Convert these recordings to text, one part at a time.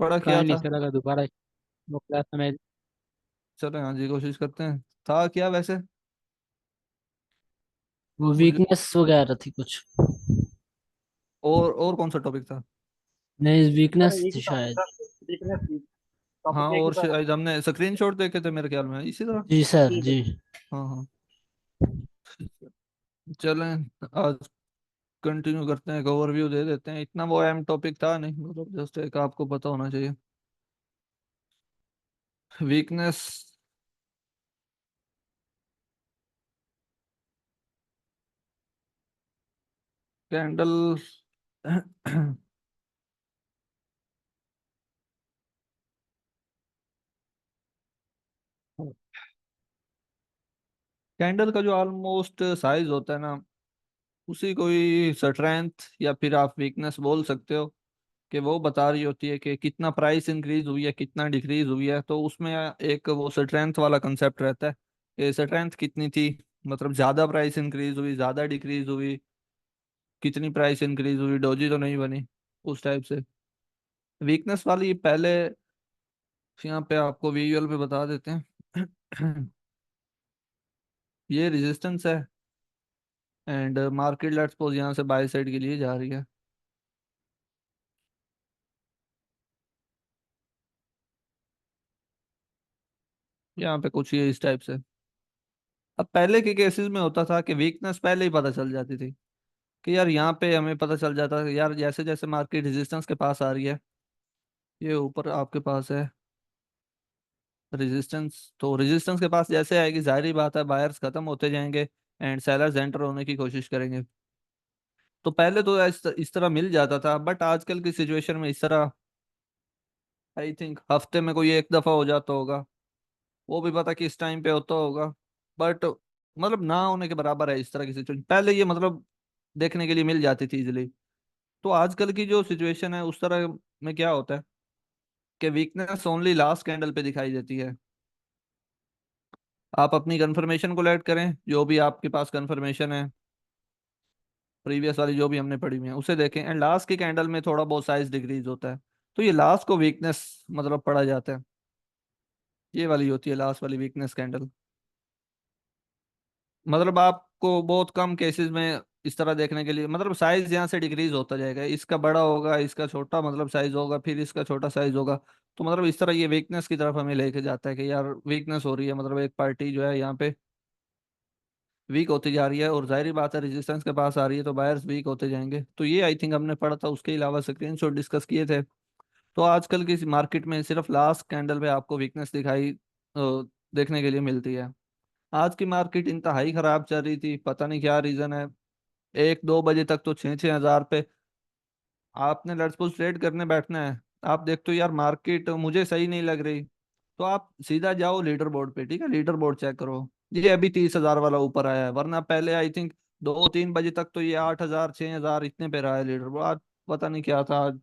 पढ़ा पता किया नहीं था। चला दोबारा वो क्लास में। चलो हाँ जी, कोशिश करते हैं। था क्या वैसे? वो मुझे वीकनेस वगैरह थी कुछ। और कौन सा टॉपिक था? नहीं, सर वीकनेस एक थी ही टॉपिक शायद। था, वीकनेस थी। हाँ, टॉपिक एक ही और था वो। शायद हमने स्क्रीनशॉट देखे थे मेरे ख्याल में इसी तरह। जी सर जी जी। बिल्कुल। हाँ हाँ। चलें, आज कंटिन्यू करते हैं, एक ओवरव्यू दे देते हैं। इतना वो अहम टॉपिक था नहीं, मतलब जस्ट एक आपको पता होना चाहिए। वीकनेस। कैंडल। कैंडल का जो ऑलमोस्ट साइज होता है ना, उसी कोई स्ट्रेंथ या फिर आप वीकनेस बोल सकते हो, कि वो बता रही होती है कि कितना प्राइस इंक्रीज हुई है, कितना डिक्रीज हुई है। तो उसमें एक वो स्ट्रेंथ वाला कंसेप्ट रहता है कि स्ट्रेंथ कितनी थी, मतलब ज्यादा प्राइस इंक्रीज हुई, ज्यादा डिक्रीज हुई, कितनी प्राइस इंक्रीज हुई, डोजी तो नहीं बनी, उस टाइप से। वीकनेस वाली पहले यहाँ पे आपको विजुअल पे बता देते हैं। ये रेजिस्टेंस है, एंड मार्केट लेट्स सपोज यहाँ से बाय साइड के लिए जा रही है। यहाँ पे कुछ ये इस टाइप से। अब पहले के केसेस में होता था कि वीकनेस पहले ही पता चल जाती थी, कि यार यहाँ पे हमें पता चल जाता है यार, जैसे जैसे मार्केट रेजिस्टेंस के पास आ रही है, ये ऊपर आपके पास है रेजिस्टेंस, तो रेजिस्टेंस के पास जैसे आएगी, जाहिर बात है बायर्स खत्म होते जाएंगे एंड सेलर्स एंटर होने की कोशिश करेंगे। तो पहले तो इस तरह मिल जाता था, बट आजकल की सिचुएशन में इस तरह आई थिंक हफ्ते में कोई एक दफा हो जाता होगा, वो भी पता किस टाइम पे होता होगा। बट मतलब ना होने के बराबर है इस तरह की सिचुएशन। पहले ये मतलब देखने के लिए मिल जाती थी इजिली। तो आजकल की जो सिचुएशन है उस तरह में क्या होता है कि वीकनेस ओनली लास्ट कैंडल पे दिखाई देती है। आप अपनी कंफर्मेशन को लेट करें, जो भी आपके पास कंफर्मेशन है प्रीवियस वाली जो भी हमने पढ़ी हुई है उसे देखें, एंड लास्ट की कैंडल में थोड़ा बहुत साइज डिक्रीज होता है, तो ये लास्ट को वीकनेस मतलब पढ़ा जाता है। ये वाली होती है लास्ट वाली वीकनेस कैंडल। मतलब आपको बहुत कम केसेस में इस तरह देखने के लिए, मतलब साइज यहाँ से डिक्रीज होता जाएगा, इसका बड़ा होगा, इसका छोटा मतलब साइज होगा, फिर इसका छोटा साइज होगा। तो मतलब इस तरह ये वीकनेस की तरफ हमें लेके जाता है कि यार वीकनेस हो रही है, मतलब एक पार्टी जो है यहाँ पे वीक होती जा रही है, और जाहिर बात है रेजिस्टेंस के पास आ रही है, तो बायर्स वीक होते जाएंगे। तो ये आई थिंक हमने पढ़ा था, उसके अलावा स्क्रीनशॉट डिस्कस किए थे। तो आजकल की मार्केट में सिर्फ लास्ट कैंडल पे आपको वीकनेस दिखाई देखने के लिए मिलती है। आज की मार्केट इंतहाई खराब चल रही थी, पता नहीं क्या रीजन है। 1-2 बजे तक तो 6-6 हज़ार पे आपने लेट्स सपोज ट्रेड करने बैठना है, आप देखते हो यार मार्केट मुझे सही नहीं लग रही, तो आप सीधा जाओ लीडर बोर्ड पे, ठीक है, लीडर बोर्ड चेक करो, ये अभी 30 हज़ार वाला ऊपर आया है, वरना पहले आई थिंक 2-3 बजे तक तो ये 8 हज़ार 6 हज़ार इतने पे रहा है लीडर बोर्ड। आज पता नहीं क्या था आज,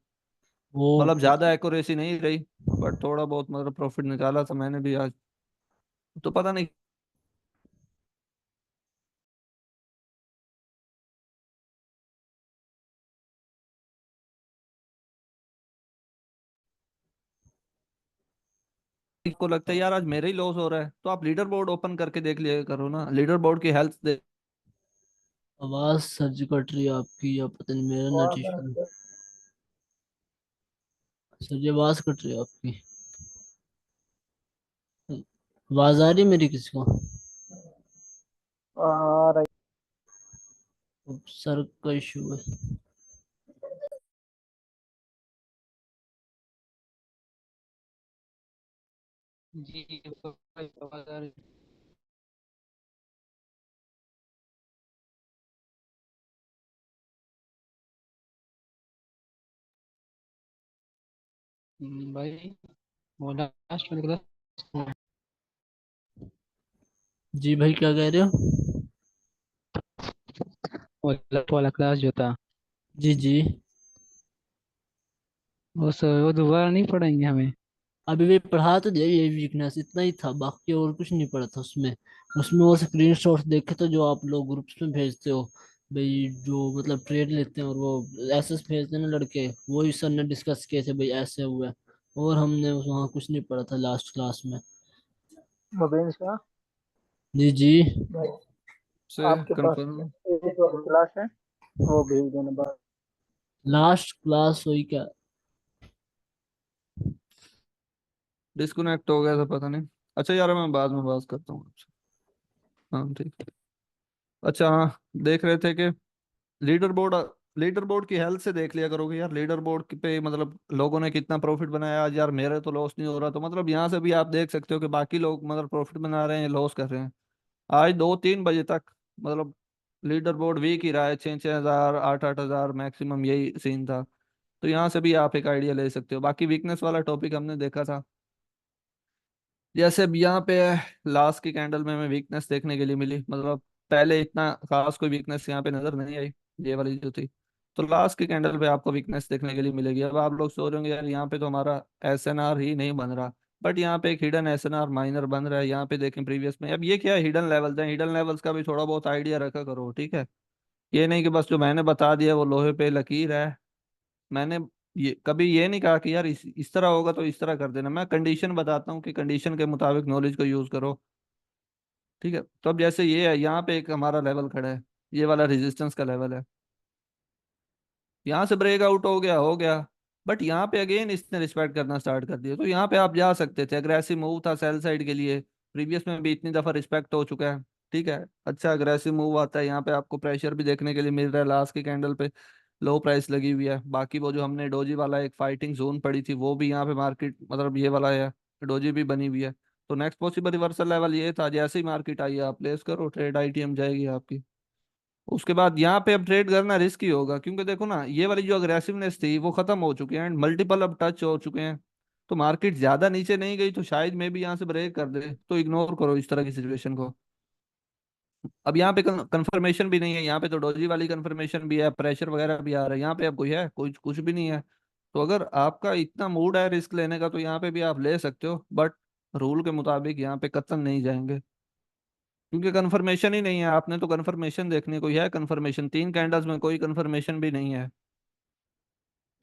वो मतलब ज्यादा एक्यूरेसी नहीं रही, बट थोड़ा बहुत मतलब प्रॉफिट निकाला था मैंने भी आज। तो पता नहीं को लगता है यार आज मेरा ही लॉस हो रहा है, तो आप लीडर बोर्ड ओपन करके देख लिया करो ना, लीडर बोर्ड की हेल्थ दे। आवाज सर जी कट रही है आपकी, या पता नहीं मेरा नेट इशू। सर जी आवाज कट रही है आपकी। आवाज आ रही है मेरी किसी को? और सर का इशू है। जी आवाज आ रही है। भाई वो लास्ट में निकला। जी भाई क्या कह रहे हो? वो लास्ट वाला क्लास जो था, जी जी। वो दोबारा नहीं पढ़ाएंगे हमें? अभी भी पढ़ा तो दिया, ये वीकनेस इतना ही था, बाकी और कुछ नहीं पढ़ा था उसमें। उसमें वो स्क्रीन शॉट्स देखे तो जो आप लोग ग्रुप्स में भेजते हो, भाई जो मतलब ट्रेड लेते हैं और वो ऐसे भेजते हैं ना लड़के, वो ही सर ने डिस्कस किए थे भाई, ऐसे हुआ है। और हमने वहाँ कुछ नहीं पढ़ा था लास्ट क्लास में। मोबाइल का जी जी। भाई, से आपके पास कंफर्म। एक और क्लास है, वो भेज देना बस। लास्ट क्लास हुई क्या? डिस्कनेक्ट हो गया था पता नहीं। अच्छा यार मैं बाद में बात करता हूँ आपसे। हाँ ठीक है। अच्छा हाँ, देख रहे थे कि लीडर बोर्ड, लीडर बोर्ड की हेल्थ से देख लिया करोगे यार, लीडर बोर्ड पे मतलब लोगों ने कितना प्रॉफिट बनाया आज यार, मेरे तो लॉस नहीं हो रहा, तो मतलब यहाँ से भी आप देख सकते हो कि बाकी लोग मतलब प्रॉफिट बना रहे हैं, लॉस कर रहे हैं। आज 2-3 बजे तक मतलब लीडर बोर्ड वीक ही रहा है, 6-6 हजार 8-8 हजार मैक्सिमम, यही सीन था। तो यहाँ से भी आप एक आइडिया ले सकते हो। बाकी वीकनेस वाला टॉपिक हमने देखा था। जैसे अब यहाँ पे लास्ट की कैंडल में हमें वीकनेस देखने के लिए मिली, मतलब पहले इतना खास कोई वीकनेस यहाँ पे नजर नहीं आई, ये वाली जो थी। तो लास्ट की कैंडल पे आपको वीकनेस देखने के लिए मिलेगी। अब आप लोग सोच रहे होंगे यार यहाँ पे तो हमारा एसएनआर ही नहीं बन रहा, बट यहाँ पे एक हिडन एसएनआर माइनर बन रहा है। यहाँ पे देखें प्रीवियस में, अब ये क्या है, हिडन लेवल्स हैं, हिडन लेवल्स का भी थोड़ा बहुत आइडिया रखा करो, ठीक है। ये नहीं कि बस जो मैंने बता दिया वो लोहे पे लकीर है। मैंने ये कभी ये नहीं कहा कि यार इस तरह होगा तो इस तरह कर देना, मैं कंडीशन बताता हूँ कि कंडीशन के मुताबिक नॉलेज को यूज करो, ठीक है। तो अब जैसे ये है, यहाँ पे एक हमारा लेवल खड़ा है, ये वाला रेजिस्टेंस का लेवल है। यहाँ से ब्रेकआउट हो गया, हो गया, बट यहाँ पे अगेन इसने रिस्पेक्ट करना स्टार्ट कर दिया। तो यहाँ पे आप जा सकते थे, अग्रेसिव मूव था सेल साइड के लिए, प्रीवियस में भी इतनी दफा रिस्पेक्ट हो चुका है, ठीक है। अच्छा अग्रेसिव मूव आता है, यहाँ पे आपको प्रेशर भी देखने के लिए मिल रहा है, लास्ट की कैंडल पे लो प्राइस लगी हुई है। बाकी वो जो हमने डोजी वाला एक फाइटिंग जोन पड़ी थी, वो भी यहाँ पे मार्केट मतलब ये वाला है, डोजी भी बनी हुई है। तो नेक्स्ट पॉसिबल रिवर्सल लेवल ये था, जैसे ही मार्केट आई आप प्लेस करो ट्रेड, आईटीएम जाएगी आपकी। उसके बाद यहाँ पे अब ट्रेड करना रिस्की होगा, क्योंकि देखो ना ये वाली जो अग्रेसिवनेस थी वो खत्म हो चुकी है एंड मल्टीपल अब टच हो चुके हैं। तो मार्केट ज्यादा नीचे नहीं गई तो शायद मैं भी यहाँ से ब्रेक कर दे, तो इग्नोर करो इस तरह की सिचुएशन को। अब यहाँ पे कंफर्मेशन भी नहीं है, यहाँ पे तो डोजी वाली कंफर्मेशन भी है, प्रेशर वगैरह भी आ रहा है, यहाँ पे अब कोई है, कोई कुछ भी नहीं है। तो अगर आपका इतना मूड है रिस्क लेने का तो यहाँ पे भी आप ले सकते हो, बट रूल के मुताबिक यहाँ पे कतई नहीं जाएंगे, क्योंकि कंफर्मेशन ही नहीं है। आपने तो कंफर्मेशन देखने को ही है, कंफर्मेशन 3 कैंडल्स में कोई कंफर्मेशन भी नहीं है।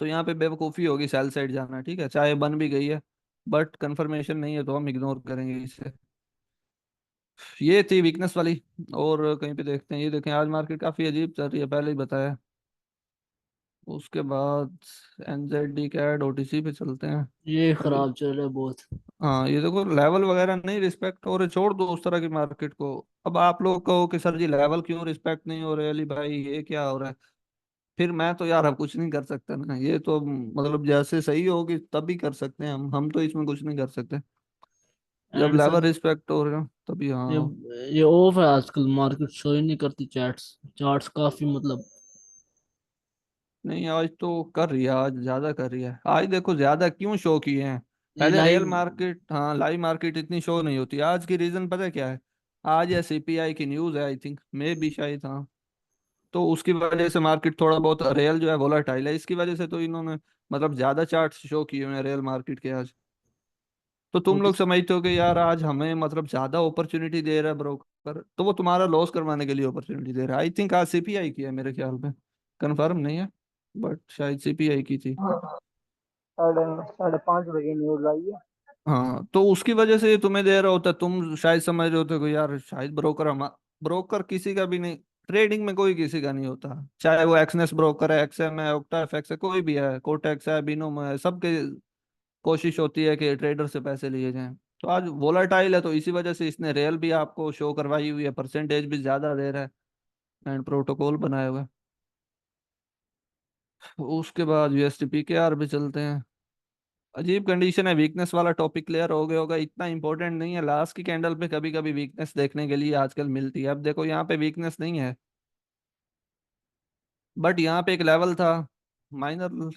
तो यहाँ पे बेवकूफ़ी होगी सेल साइड जाना, ठीक है, चाहे बन भी गई है, बट कंफर्मेशन नहीं है तो हम इग्नोर करेंगे इसे। ये थी वीकनेस वाली। और कहीं पे देखते हैं, ये देखें आज मार्केट काफ़ी अजीब चल रही है, पहले ही बताया। उसके बाद एनजेडी कैड ओटीसी पे चलते हैं। ये अभी खराब चल रहा है बहुत। हाँ ये देखो लेवल वगैरह नहीं रिस्पेक्ट हो रहे, छोड़ दो उस तरह की मार्केट को। अब आप लोग कहो कि सर जी लेवल क्यों रिस्पेक्ट नहीं हो रहे, अली भाई ये क्या हो रहा है, फिर मैं तो यार अब कुछ नहीं कर सकता ना, ये तो मतलब जैसे सही होगी तभी कर सकते हैं हम तो इसमें कुछ नहीं कर सकते। जब एंड लेवल सर, रिस्पेक्ट हो रहे हो तभी ये हाँ। ये ऑफ है आजकल, मार्केट शो ही नहीं करती चैट्स। चार्ट्स काफी मतलब। नहीं आज तो कर रही है, आज ज्यादा कर रही है, आज देखो ज्यादा क्यों शो किए हैं। ये पहले रियल लाइव। मार्केट, हाँ लाइव मार्केट इतनी शो नहीं होती, आज की रीजन पता है क्या है। आज है सीपीआई की न्यूज है, आई थिंक मे भी शायद, हाँ। तो उसकी वजह से मार्केट थोड़ा बहुत रियल जो है वोलाटाइल है, इसकी वजह से तो इन्होंने मतलब ज्यादा चार्ट शो किए हुए हैं रियल मार्केट के आज। तो तुम लोग समझते हो कि यार आज हमें मतलब ज्यादा अपॉर्चुनिटी दे रहा है ब्रोकर, तो वो तुम्हारा लॉस करवाने के लिए अपॉर्चुनिटी दे रहा है। आई थिंक आज सीपीआई की है मेरे ख्याल में, कंफर्म नहीं है, बट शायद सीपीआई की थी। हाँ, 5:30 बजे न्यूज आई है। हाँ तो उसकी वजह से ये तुम्हें दे रहा होता, तुम शायद समझ रहे होते कि यार शायद ब्रोकर हम, ब्रोकर किसी का भी नहीं, ट्रेडिंग में कोई किसी का नहीं होता, चाहे वो एक्सनेस ब्रोकर है, एक्सएम है, ऑक्टाफेक्स है, कोई भी है, कोटेक्स है, बिनोम है, सबके कोशिश होती है कि ट्रेडर से पैसे लिए जाएं। तो आज वोलाटाइल है तो इसी वजह से इसने रियल भी आपको शो करवाई हुई है, परसेंटेज भी ज्यादा दे रहा है एंड प्रोटोकॉल बनाया हुआ है। उसके बाद यूएसडी पीकेआर भी चलते हैं। अजीब कंडीशन है, वीकनेस वाला टॉपिक क्लियर हो गया होगा, इतना इंपॉर्टेंट नहीं है, लास्ट की कैंडल पे कभी कभी वीकनेस देखने के लिए आजकल मिलती है। अब देखो यहाँ पे वीकनेस नहीं है, बट यहाँ पे एक लेवल था माइनर।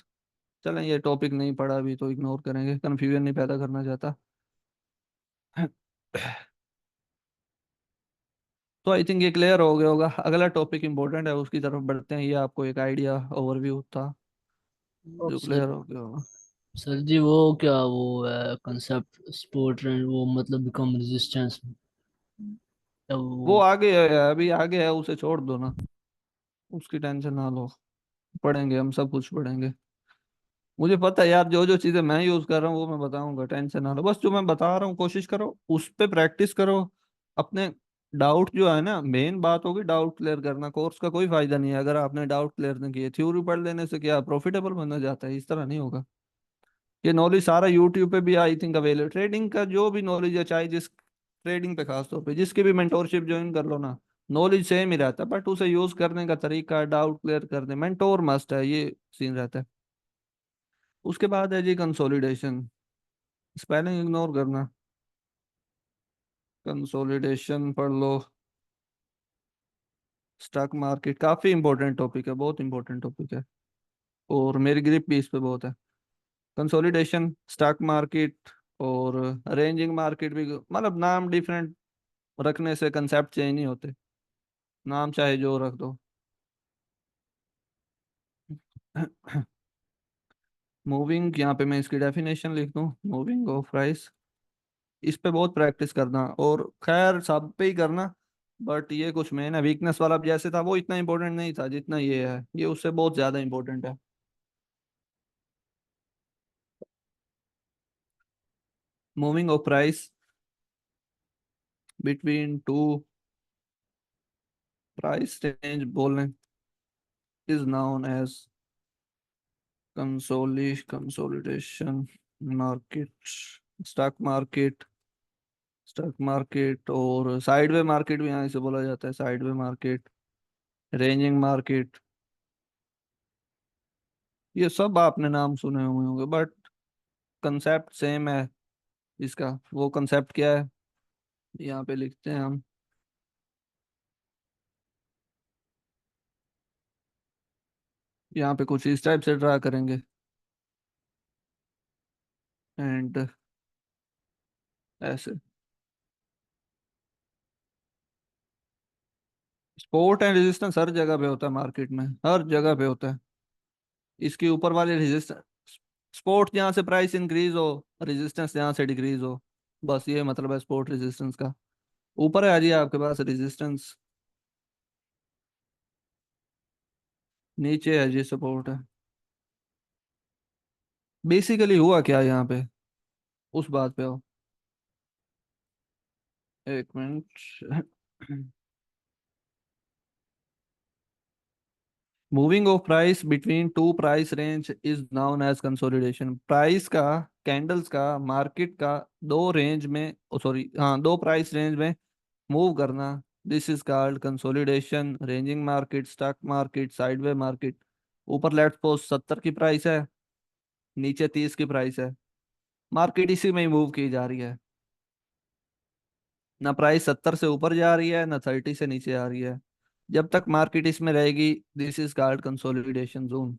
चलें ये टॉपिक नहीं पढ़ा अभी तो इग्नोर करेंगे, कंफ्यूजन नहीं पैदा करना चाहता। तो आई थिंक ये क्लियर हो गया होगा, अगला टॉपिक इंपॉर्टेंट है उसकी तरफ बढ़ते हैं, ये आपको एक आइडिया ओवरव्यू था जो सर, क्लियर हो गया होगा। सर जी वो क्या वो है कंसेप्ट स्पोर्ट ट्रेंड, वो मतलब बिकम रेजिस्टेंस, वो वो। आगे है, अभी आगे है, उसे छोड़ दो ना, उसकी टेंशन ना लो, पढ़ेंगे हम सब कुछ पढ़ेंगे। मुझे पता है यार, जो जो चीजें मैं यूज कर रहा हूँ वो मैं बताऊंगा, टेंशन ना लो। बस जो मैं बता रहा हूँ कोशिश करो उस पे प्रैक्टिस करो अपने। डाउट जो है ना, मेन बात होगी डाउट क्लियर करना। कोर्स का कोई फायदा नहीं है अगर आपने डाउट क्लियर नहीं किए। थ्योरी पढ़ लेने से क्या प्रॉफिटेबल बनना जाता है? इस तरह नहीं होगा। ये नॉलेज सारा यूट्यूब पे भी आई थिंक अवेलेबल। ट्रेडिंग का जो भी नॉलेज है, चाहे जिस ट्रेडिंग पे खास तौर पे जिसकी भी मेंटोरशिप ज्वाइन कर लो ना, नॉलेज सेम ही रहता है, बट उसे यूज करने का तरीका, डाउट क्लियर करने, मेंटोर मस्ट है, ये सीन रहता है। उसके बाद है जी कंसोलिडेशन। स्पेलिंग इग्नोर करना। कंसोलिडेशन पढ़ लो। स्टॉक मार्केट काफी इंपॉर्टेंट टॉपिक है, बहुत इंपॉर्टेंट टॉपिक है, और मेरी ग्रिप भी इस पे बहुत है। कंसोलिडेशन, स्टॉक मार्केट और रेंजिंग मार्केट भी, मतलब नाम डिफरेंट रखने से कंसेप्ट चेंज नहीं होते। नाम चाहे जो रख दो। मूविंग, यहाँ पे मैं इसकी डेफिनेशन लिख दूँ, मूविंग ऑफ प्राइस। इस पे बहुत प्रैक्टिस करना, और खैर सब पे ही करना। बट ये कुछ मेन है, वीकनेस वाला जैसे था वो इतना इंपॉर्टेंट नहीं था जितना ये है, ये उससे बहुत ज्यादा इंपॉर्टेंट है। Moving of price between two price range बोलने is known as consolidation market. Stock market, stock market और साइडवे मार्केट भी यहाँ इसे बोला जाता है, साइडवे मार्केट, रेंजिंग मार्केट। ये सब आपने नाम सुने हुए होंगे, बट कंसेप्ट सेम है इसका। वो कंसेप्ट क्या है यहाँ पे लिखते हैं हम। यहाँ पे कुछ इस टाइप से ड्रा करेंगे, एंड ऐसे। सपोर्ट एंड रेजिस्टेंस हर जगह पे होता है मार्केट में, हर जगह पे होता है। इसके ऊपर वाले रेजिस्टेंस, सपोर्ट जहाँ से प्राइस इंक्रीज हो, रेजिस्टेंस जहाँ से डिक्रीज हो, बस ये मतलब है सपोर्ट रेजिस्टेंस का। ऊपर है आ जी आपके पास रेजिस्टेंस, नीचे है जी सपोर्ट है। बेसिकली हुआ क्या यहाँ पे, उस बात पे हो। एक minute. Moving of price between two price range is known as consolidation. Price का, कैंडल्स का, मार्केट का दो रेंज में, सॉरी हाँ, दो प्राइस रेंज में मूव करना, this is called consolidation. Ranging market, stock market, sideway market. ऊपर लेट्स सपोज 70 की प्राइस है, नीचे 30 की प्राइस है, मार्केट इसी में ही मूव की जा रही है। ना प्राइस 70 से ऊपर जा रही है, ना 30 से नीचे आ रही है। जब तक मार्केट इसमें रहेगी, this is called consolidation zone.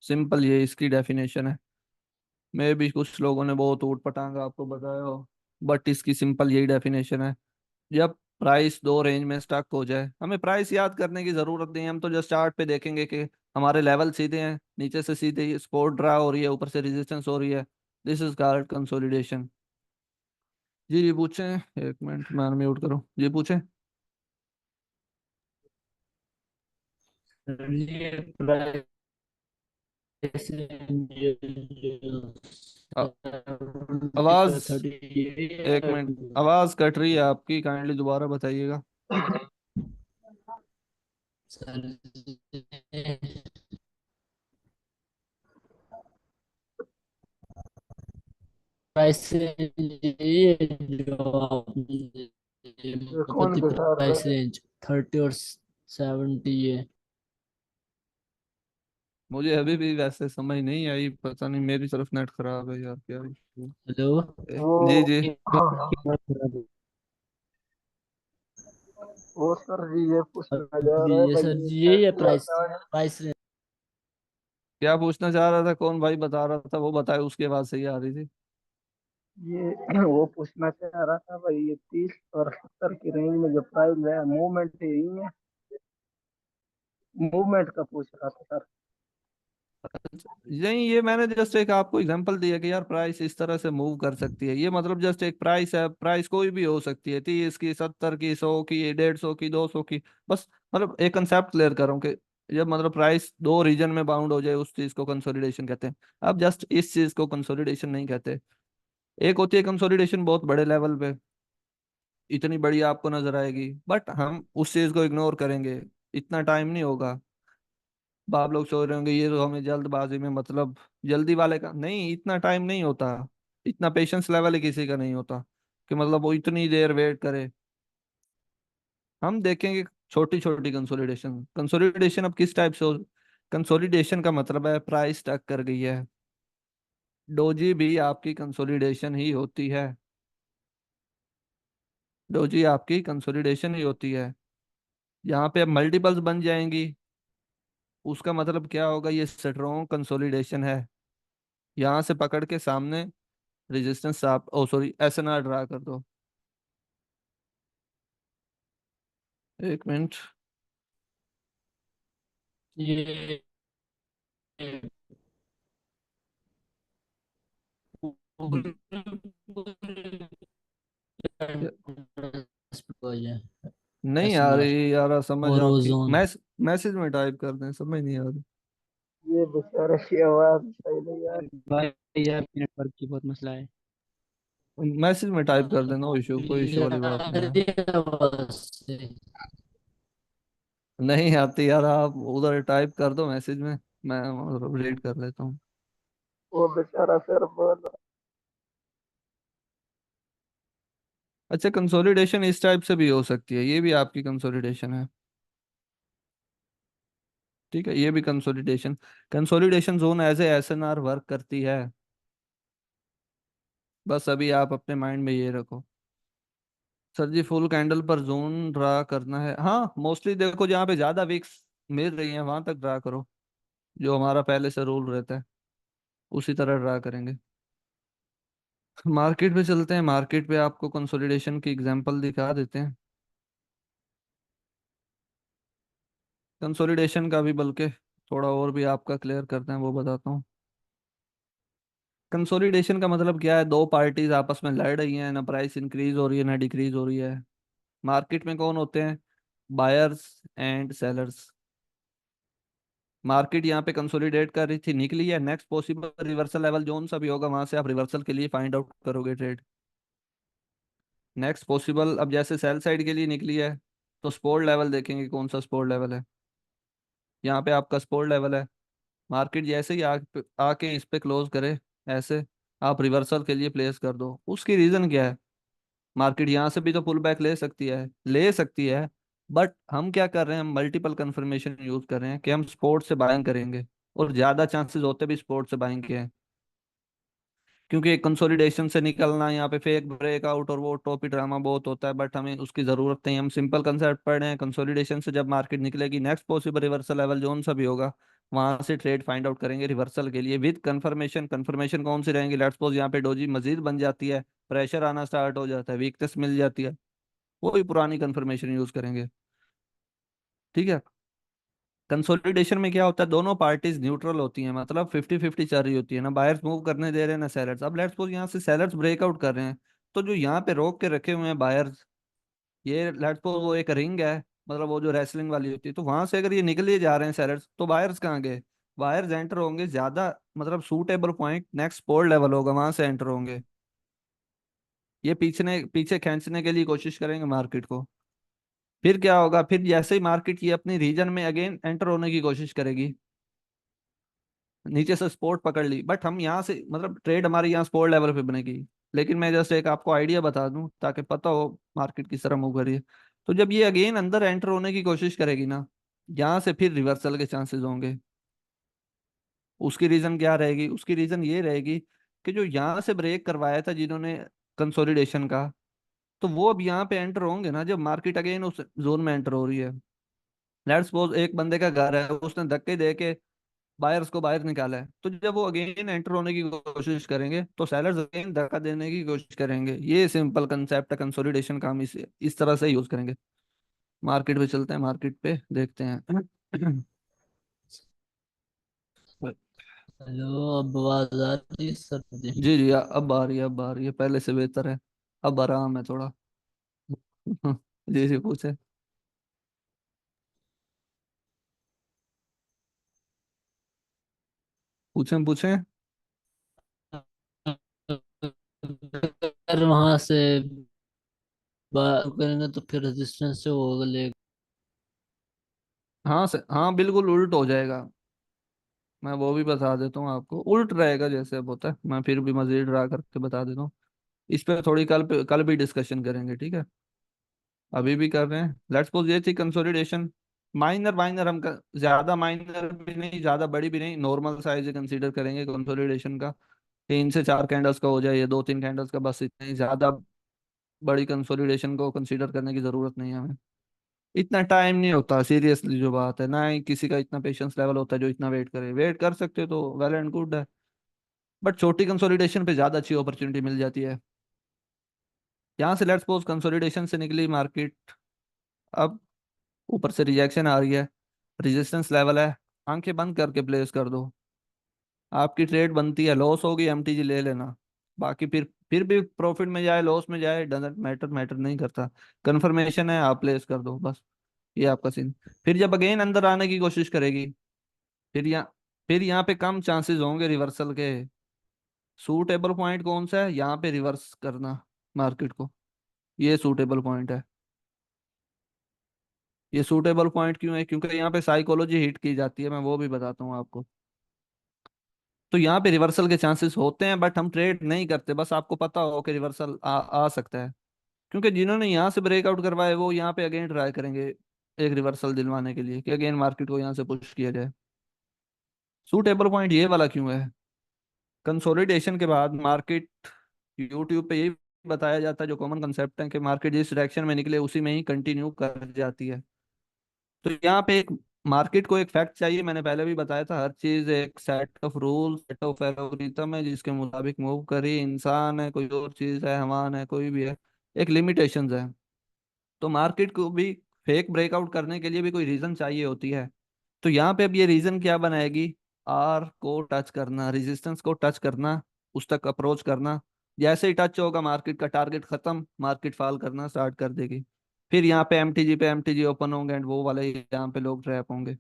Simple, ये इसकी डेफिनेशन है। मे भी कुछ लोगों ने बहुत ऊट पटांगा आपको बताया हो, बट इसकी सिंपल यही डेफिनेशन है। जब प्राइस दो रेंज में स्टक हो जाए, हमें प्राइस याद करने की जरूरत नहीं है, हम तो जस्ट चार्ट पे देखेंगे कि हमारे लेवल सीधे हैं, नीचे से सीधे सपोर्ट ड्रा हो रही है, ऊपर से रेजिस्टेंस हो रही है, दिस इज कॉल्ड कंसोलिडेशन। जी जी पूछें, एक मिनट मैं म्यूट करूं, जी पूछें। ये प्राइस आ- आवाज, 30। एक मिनट, आवाज कट रही है आपकी, काइंडली दोबारा बताइएगा। सर, प्राइस ये जो आपने ये कौन बता रहा प्राइस है? रेंज 30 और 70 है। मुझे अभी भी वैसे समझ नहीं आई, पता नहीं मेरी तरफ नेट खराब है यार, क्या issue हेलो। है? वो जी जी। हाँ हाँ, वो सर जी ये पूछना चाह जी रहा है ये भाई, सर ये जी यही है कैसे प्राइस, आता है? Price range. क्या पूछना चाह रहा था, कौन भाई बता रहा था, वो बताए, उसकी आवाज सही आ रही थी। ये वो पूछना चाह रहा था भाई, ये 30 और 70 की रेंज में जो प्राइस है, मूवमेंट यही है, मूवमेंट का पूछ रहा था सर। नहीं, ये मैंने जस्ट एक आपको एग्जांपल दिया कि यार प्राइस इस तरह से मूव कर सकती है। ये मतलब जस्ट एक प्राइस है, प्राइस कोई भी हो सकती है, 30 की, 70 की, 100 की, 150 की, 200 की। बस मतलब एक कंसेप्ट क्लियर करूँ कि जब मतलब प्राइस दो रीजन में बाउंड हो जाए उस चीज को कंसोलिडेशन कहते हैं। अब जस्ट इस चीज को कंसोलिडेशन नहीं कहते। एक होती है कंसोलिडेशन बहुत बड़े लेवल पे, इतनी बड़ी आपको नजर आएगी, बट हम उस चीज को इग्नोर करेंगे, इतना टाइम नहीं होगा। आप लोग सोच रहे होंगे ये तो हमें जल्दबाजी में, मतलब जल्दी वाले का नहीं, इतना टाइम नहीं होता, इतना पेशेंस लेवल ही किसी का नहीं होता कि मतलब वो इतनी देर वेट करे। हम देखेंगे छोटी छोटी कंसोलिडेशन। कंसोलिडेशन अब किस टाइप से हो, कंसोलिडेशन का मतलब है प्राइस टक कर गई है। डोजी भी आपकी कंसोलिडेशन ही होती है। डोजी आपकी कंसोलिडेशन ही होती है। यहाँ पे अब मल्टीपल्स बन जाएंगी, उसका मतलब क्या होगा, ये स्ट्रॉन्ग कंसोलिडेशन है। यहाँ से पकड़ के सामने रेजिस्टेंस आप, ओ सॉरी, एसएनआर ड्रा कर दो। एक मिनट। ये नहीं आ एसएनआर रही यार समझ और आपकी, ओजोन। मैसेज में टाइप कर दें, समझ नहीं आ रही। ये बेचारे की आवाज सही नहीं यार। भाई यार नेटवर्क की बहुत मसला है। मैसेज में टाइप कर दें, नो इशू, कोई अभी इशू वाली आ बात नहीं है। रही है आवाज से। नहीं आती यार, आप उधर टाइप कर दो मैसेज में, मैं रीड कर लेता हूँ। वो बेचारा सर बोल रहा अच्छा, कंसोलिडेशन इस टाइप से भी हो सकती है, ये भी आपकी कंसोलिडेशन है। ठीक है, ये भी consolidation, consolidation zone as a SNR work करती है। बस अभी आप अपने माइंड में ये रखो। सर जी फुल कैंडल पर जोन ड्रा करना है, हाँ मोस्टली देखो जहाँ पे ज्यादा विक्स मिल रही है वहां तक ड्रा करो, जो हमारा पहले से रूल रहता है उसी तरह ड्रा करेंगे। मार्केट पे चलते हैं, मार्केट पे आपको कंसोलिडेशन की एग्जांपल दिखा देते हैं। कंसोलिडेशन का भी बल्कि थोड़ा और भी आपका क्लियर करते हैं, वो बताता हूँ। कंसोलिडेशन का मतलब क्या है, दो पार्टीज आपस में लड़ रही हैं, ना प्राइस इंक्रीज हो रही है ना डिक्रीज हो रही है। मार्केट में कौन होते हैं, बायर्स एंड सेलर्स। मार्केट यहाँ पे कंसोलिडेट कर रही थी, निकली है, next possible reversal level zone सा भी होगा, वहां से आप रिवर्सल के लिए फाइंड आउट करोगे ट्रेड। नेक्स्ट पॉसिबल, अब जैसे सेल साइड के लिए निकली है तो सपोर्ट लेवल देखेंगे, कौन सा सपोर्ट लेवल है। यहाँ पे आपका सपोर्ट लेवल है। मार्केट जैसे ही आके इस पे क्लोज करे ऐसे, आप रिवर्सल के लिए प्लेस कर दो। उसकी रीजन क्या है, मार्केट यहाँ से भी तो पुल बैक ले सकती है, ले सकती है, बट हम क्या कर रहे हैं, हम मल्टीपल कंफर्मेशन यूज कर रहे हैं कि हम स्पोर्ट से बाइंग करेंगे, और ज्यादा चांसेस होते भी स्पोर्ट से बाइंग के हैं। क्योंकि एक कंसोलिडेशन से निकलना, यहाँ पे फेक ब्रेकआउट और वो टॉपी ड्रामा बहुत होता है, बट हमें उसकी जरूरत नहीं। हम सिंपल कंसेप्ट पढ़ रहे हैं, कंसोलिडेशन से जब मार्केट निकलेगी next possible reversal level zone सा भी होगा, वहां से ट्रेड फाइंड आउट करेंगे रिवर्सल के लिए विद कंफर्मेशन। कंफर्मेशन कौन सी रहेंगी, लेट्स सपोज यहाँ पे डोजी मजीद बन जाती है, प्रेशर आना स्टार्ट हो जाता है, वीकनेस मिल जाती है, वो भी पुरानी कंफर्मेशन यूज करेंगे। ठीक है। कंसोलिडेशन में क्या होता है, दोनों पार्टीज न्यूट्रल होती हैं, मतलब 50-50 चल रही होती है, ना बायर्स मूव करने दे रहे हैं ना सेलर्स। अब लेट्स सपोज यहाँ से सेलर्स ब्रेकआउट कर रहे हैं, तो जो यहाँ पे रोक के रखे हुए हैं बायर्स, ये लेट्स सपोज वो एक रिंग है, मतलब वो जो रेसलिंग वाली होती है, तो वहां से अगर ये निकले जा रहे हैं सेलर्स, तो बायर्स कहाँ गए, बायर्स एंटर होंगे ज्यादा, मतलब suitable point next support level होगा, वहां से एंटर होंगे। ये पीछे पीछे खींचने के लिए कोशिश करेंगे मार्केट को। फिर क्या होगा, फिर जैसे ही मार्केट ये अपनी रीजन में अगेन एंटर होने की कोशिश करेगी, नीचे से सपोर्ट पकड़ ली, बट हम यहाँ से मतलब ट्रेड हमारी यहाँ सपोर्ट लेवल पे बनेगी। लेकिन मैं जस्ट एक आपको आइडिया बता दूं ताकि पता हो मार्केट किस तरह मूव कर रही है। तो जब ये अगेन अंदर एंटर होने की कोशिश करेगी ना, यहाँ से फिर रिवर्सल के चांसेस होंगे। उसकी रीजन क्या रहेगी, उसकी रीजन ये रहेगी कि जो यहाँ से ब्रेक करवाया था जिन्होंने कंसोलिडेशन का, तो वो अब यहाँ पे एंटर होंगे ना जब मार्केट अगेन उस जोन में एंटर हो रही है। लेट्स सपोज एक बंदे का घर है, उसने धक्के दे के बायर्स को बाहर निकाला है, तो जब वो अगेन एंटर होने की कोशिश करेंगे तो सेलर्स अगेन धक्का देने की कोशिश करेंगे। ये सिंपल कंसेप्ट है कंसोलिडेशन का, हम इस तरह से यूज करेंगे। मार्केट पे चलते हैं, मार्केट पे देखते हैं। हेलो, अब आवाज आ रही है सर जी? जी जी, अब आ रही है, अब आ रही है, पहले से बेहतर है, अब आराम है थोड़ा। जी जी पूछे। पूछें पूछें। अगर वहां से बात करेंगे तो फिर रेजिस्टेंस से वो ले। हाँ से हाँ, बिल्कुल उल्ट हो जाएगा। मैं वो भी बता देता हूँ आपको, उल्ट रहेगा जैसे अब होता है, मैं फिर भी मजीद ड्रा करके बता देता हूँ। इस पे थोड़ी कल भी डिस्कशन करेंगे, ठीक है। अभी भी कर रहे हैं। लेट्स सपोज ये थी कंसोलिडेशन। माइनर माइनर ज्यादा माइनर भी नहीं, ज्यादा बड़ी भी नहीं, नॉर्मल साइज कंसीडर करेंगे कंसोलिडेशन का। 3 से 4 कैंडल्स का हो जाए, या 2-3 कैंडल्स का, बस इतना ही। ज्यादा बड़ी कंसोलिडेशन को कंसीडर करने की जरूरत नहीं है हमें। इतना टाइम नहीं होता सीरियसली, जो बात है ना, ही किसी का इतना पेशेंस लेवल होता है जो इतना वेट करे। वेट कर सकते हो तो वेल एंड गुड है। बट छोटी कंसोलिडेशन पे ज्यादा अच्छी अपॉर्चुनिटी मिल जाती है। यहाँ से लेट्स सपोज कंसोलिडेशन से निकली मार्केट, अब ऊपर से रिजेक्शन आ रही है, रेजिस्टेंस लेवल है, आंखें बंद करके प्लेस कर दो। आपकी ट्रेड बनती है, लॉस होगी, एमटीजी ले लेना। बाकी फिर भी प्रॉफिट में जाए लॉस में जाए, डजेंट मैटर, मैटर नहीं करता। कंफर्मेशन है, आप प्लेस कर दो बस। ये आपका सीन। फिर जब अगेन अंदर आने की कोशिश करेगी, फिर यहाँ पे कम चांसेस होंगे रिवर्सल के। सूटेबल पॉइंट कौन सा है यहाँ पे रिवर्स करना मार्केट को, ये सूटेबल पॉइंट है। ये सूटेबल पॉइंट क्यों है? क्योंकि यहाँ पे साइकोलॉजी हिट की जाती है, मैं वो भी बताता हूँ आपको। तो यहाँ पे रिवर्सल के चांसेस होते हैं, बट हम ट्रेड नहीं करते, बस आपको पता हो कि रिवर्सल आ सकता है। क्योंकि जिन्होंने यहाँ से ब्रेकआउट करवाए वो यहाँ पे अगेन ट्राई करेंगे एक रिवर्सल दिलवाने के लिए, कि अगेन मार्केट को यहाँ से पुश किया जाए। सूटेबल पॉइंट ये वाला क्यों है? कंसोलिडेशन के बाद मार्केट, यूट्यूब पे यही बताया जाता है, जो कॉमन कंसेप्ट है, कि मार्केट जिस डायरेक्शन में निकले उसी में ही कंटिन्यू कर जाती है। तो यहाँ पे एक मार्केट को एक फैक्ट चाहिए, मैंने पहले भी बताया था, हर चीज एक set of rule, set of algorithm है जिसके मुताबिक मूव करी। इंसान है, कोई और चीज है, हवान है, कोई भी है, एक लिमिटेशंस है। तो मार्केट को भी फेक ब्रेकआउट करने के लिए भी कोई रीजन चाहिए होती है। तो यहाँ पे अब ये रीजन क्या बनाएगी? आर को टच करना, रेजिस्टेंस को टच करना, उस तक अप्रोच करना। जैसे ही टच होगा मार्केट का टारगेट खत्म, मार्केट फॉल करना स्टार्ट कर देगी। फिर यहाँ पे एमटीजी ओपन होंगे, एंड वो वाले यहाँ पे लोग ट्रैप होंगे।